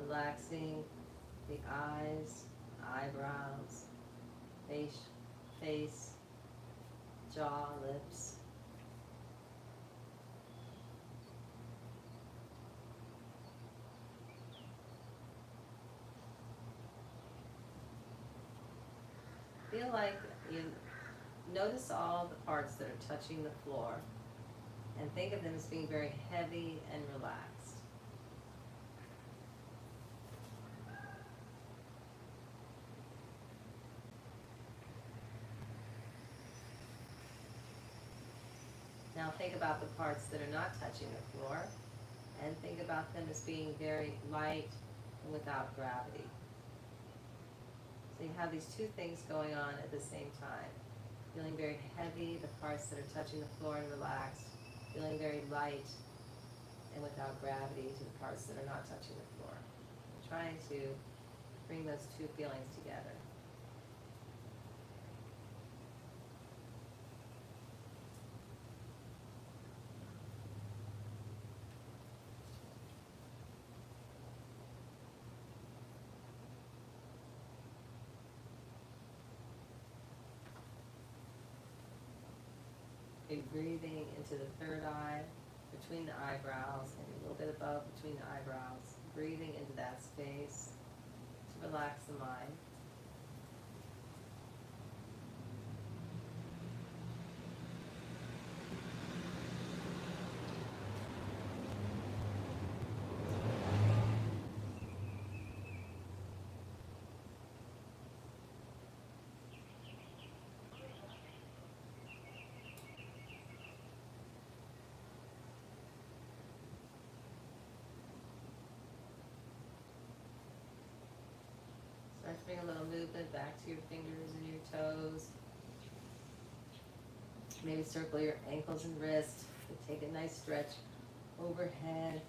[SPEAKER 2] Relaxing the eyes, eyebrows, face, jaw, lips. Feel like you notice all the parts that are touching the floor and think of them as being very heavy and relaxed. Now think about the parts that are not touching the floor and think about them as being very light and without gravity. So you have these two things going on at the same time. Feeling very heavy, the parts that are touching the floor and relaxed. Feeling very light and without gravity to the parts that are not touching the floor. I'm trying to bring those two feelings together. Okay, breathing into the third eye, between the eyebrows, and a little bit above between the eyebrows. Breathing into that space to relax the mind. Start to bring a little movement back to your fingers and your toes. Maybe circle your ankles and wrists. Take a nice stretch overhead.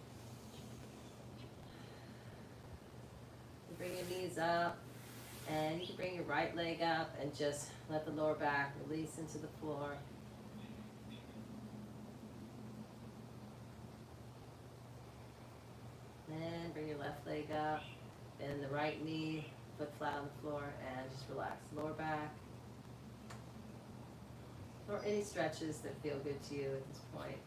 [SPEAKER 2] You bring your knees up, and you can bring your right leg up and just let the lower back release into the floor. Then bring your left leg up, bend the right knee, foot flat on the floor, and just relax the lower back. Or any stretches that feel good to you at this point.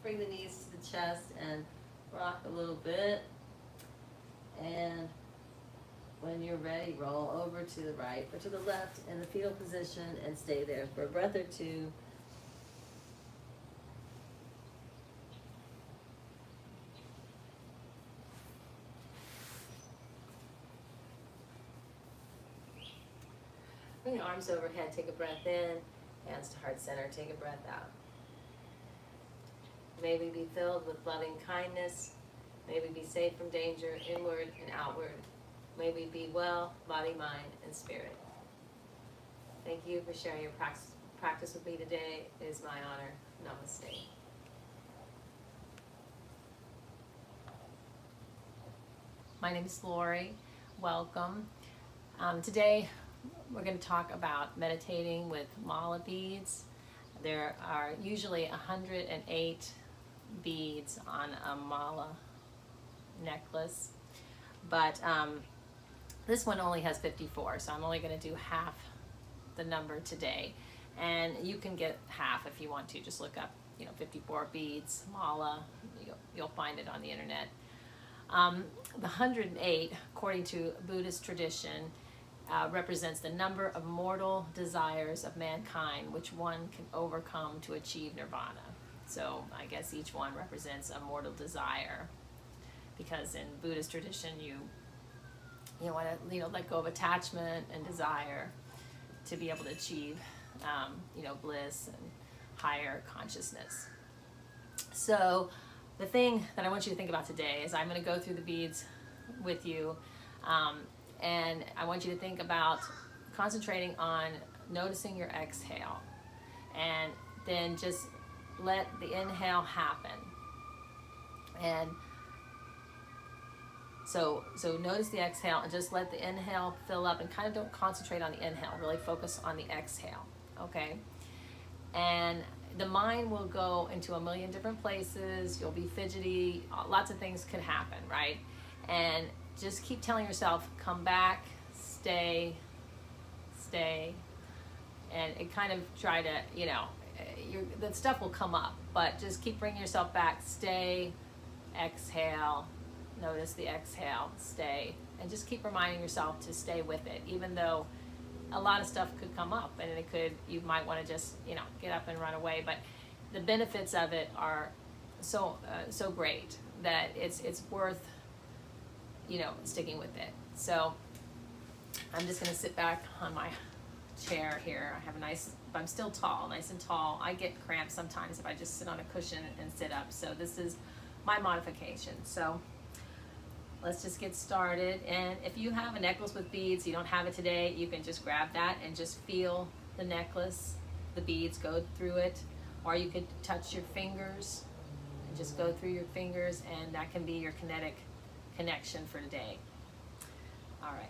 [SPEAKER 2] Bring the knees to the chest and rock a little bit. And when you're ready, roll over to the right or to the left in the fetal position and stay there for a breath or two. Bring your arms overhead, take a breath in. Hands to heart center, take a breath out. May we be filled with loving kindness. May we be safe from danger, inward and outward. May we be well, body, mind, and spirit. Thank you for sharing your practice with me today. It is my honor. Namaste. My name is Laurie. Welcome. Today we're going to talk about meditating with mala beads. There are usually 108 beads on a mala necklace, but this one only has 54, so I'm only going to do half the number today. And you can get half if you want to. Just look up, 54 beads, mala. You'll find it on the internet. The 108, according to Buddhist tradition, represents the number of mortal desires of mankind, which one can overcome to achieve nirvana. So I guess each one represents a mortal desire, because in Buddhist tradition, you want to let go of attachment and desire to be able to achieve bliss and higher consciousness. So the thing that I want you to think about today is I'm going to go through the beads with you, and I want you to think about concentrating on noticing your exhale, and then just let the inhale happen. And so notice the exhale and just let the inhale fill up, and kind of don't concentrate on the inhale, really focus on the exhale, okay? And the mind will go into a million different places, you'll be fidgety, lots of things could happen, right? And just keep telling yourself, come back, stay, and it kind of try to, that stuff will come up, but just keep bringing yourself back, stay, exhale, notice the exhale, stay, and just keep reminding yourself to stay with it, even though a lot of stuff could come up, and you might want to just, get up and run away, but the benefits of it are so great that it's worth, sticking with it. So I'm just going to sit back on my chair here. I have I'm still tall, nice and tall. I get cramps sometimes if I just sit on a cushion and sit up. So this is my modification. So let's just get started. And if you have a necklace with beads, you don't have it today, you can just grab that and just feel the necklace, the beads go through it. Or you could touch your fingers and just go through your fingers, and that can be your kinetic connection for today. All right.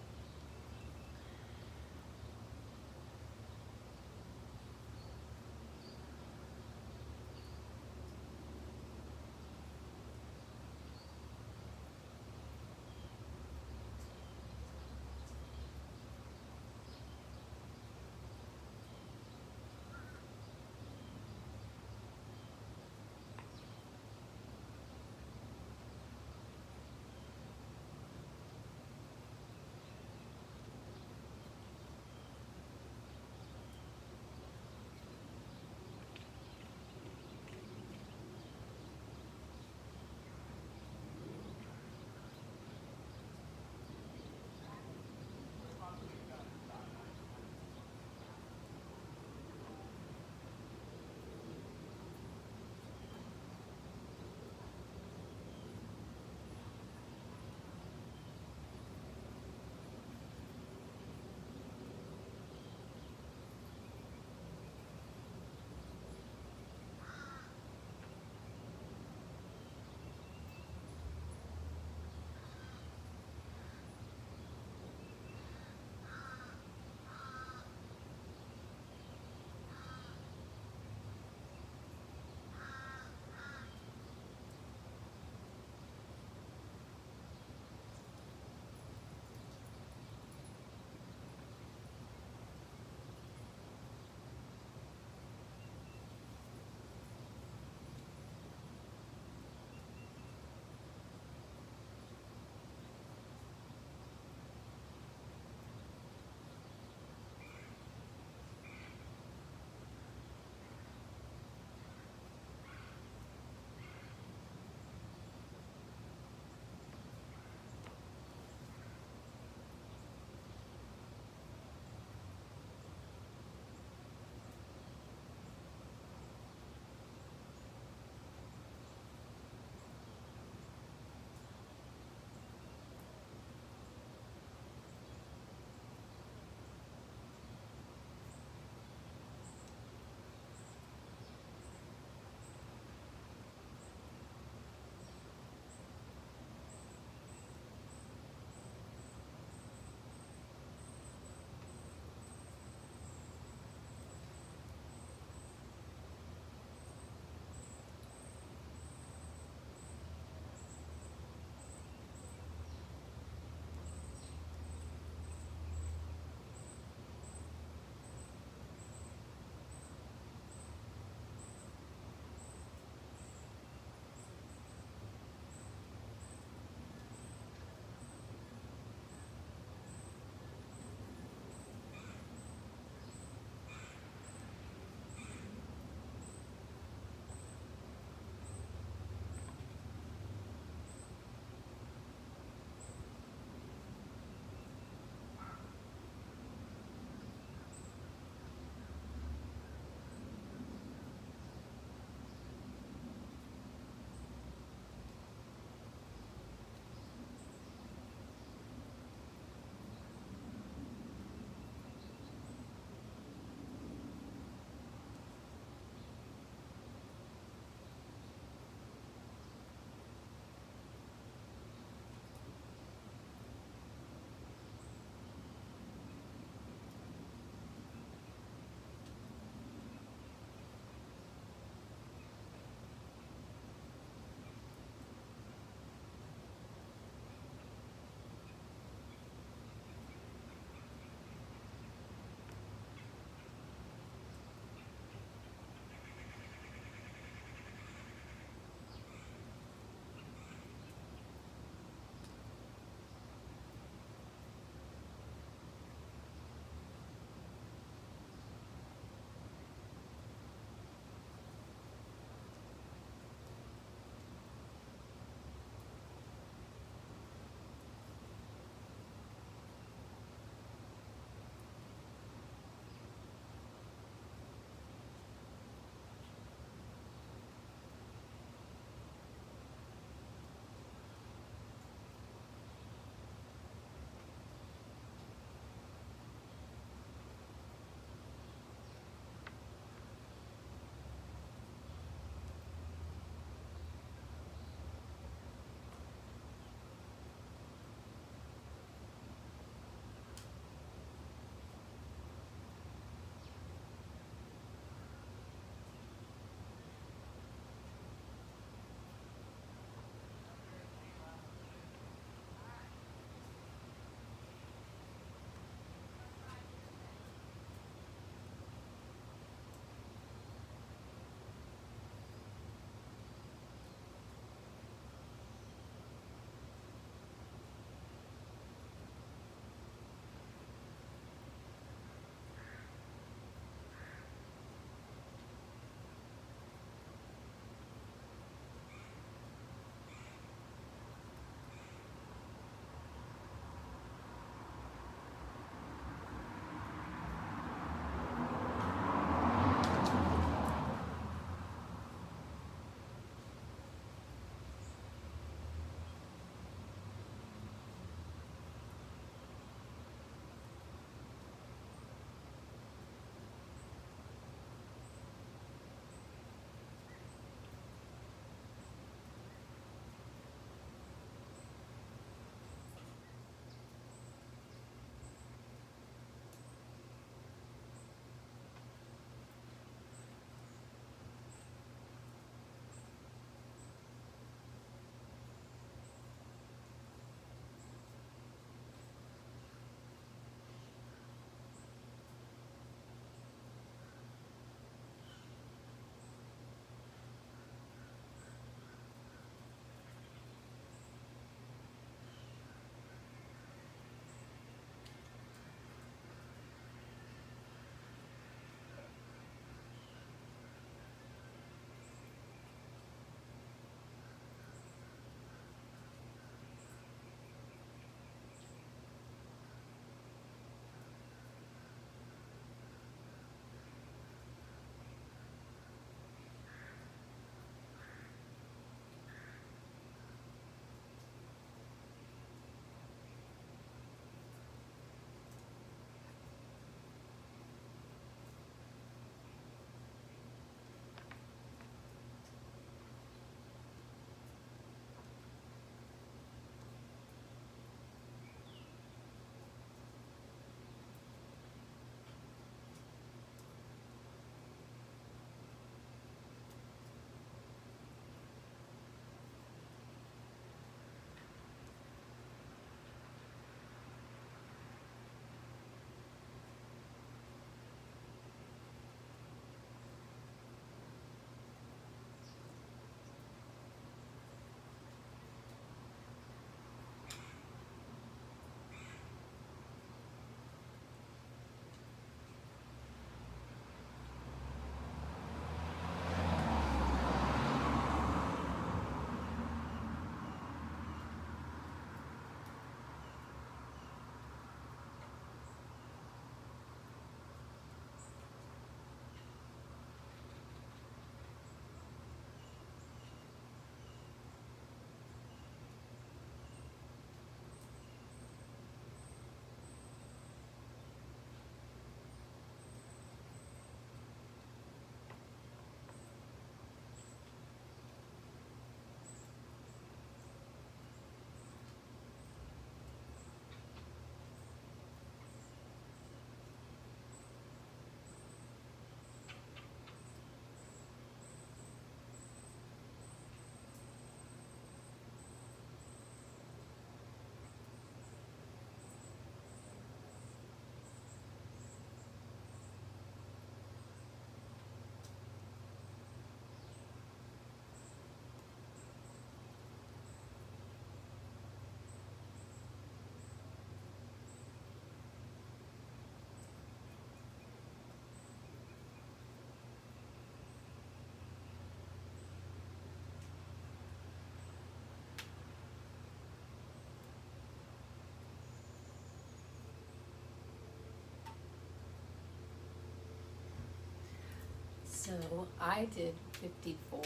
[SPEAKER 3] So I did 54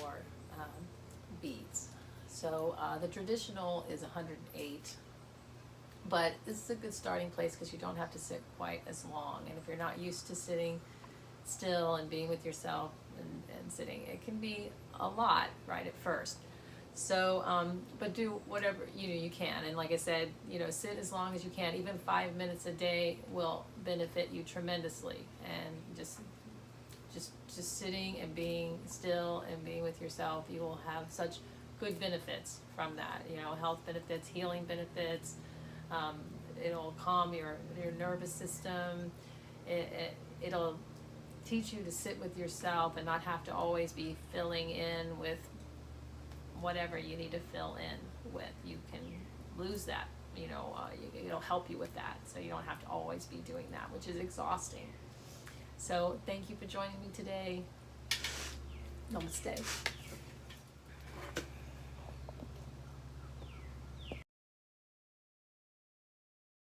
[SPEAKER 3] beads. So the traditional is 108, but this is a good starting place because you don't have to sit quite as long. And if you're not used to sitting still and being with yourself and sitting, it can be a lot right at first. So, but do whatever you can, and like I said, sit as long as you can. Even 5 minutes a day will benefit you tremendously. And just sitting and being still and being with yourself, you will have such good benefits from that. Health benefits, healing benefits. It'll calm your nervous system. It'll teach you to sit with yourself and not have to always be filling in with whatever you need to fill in with. You can lose that, it'll help you with that, so you don't have to always be doing that, which is exhausting. So thank you for joining me today. Namaste.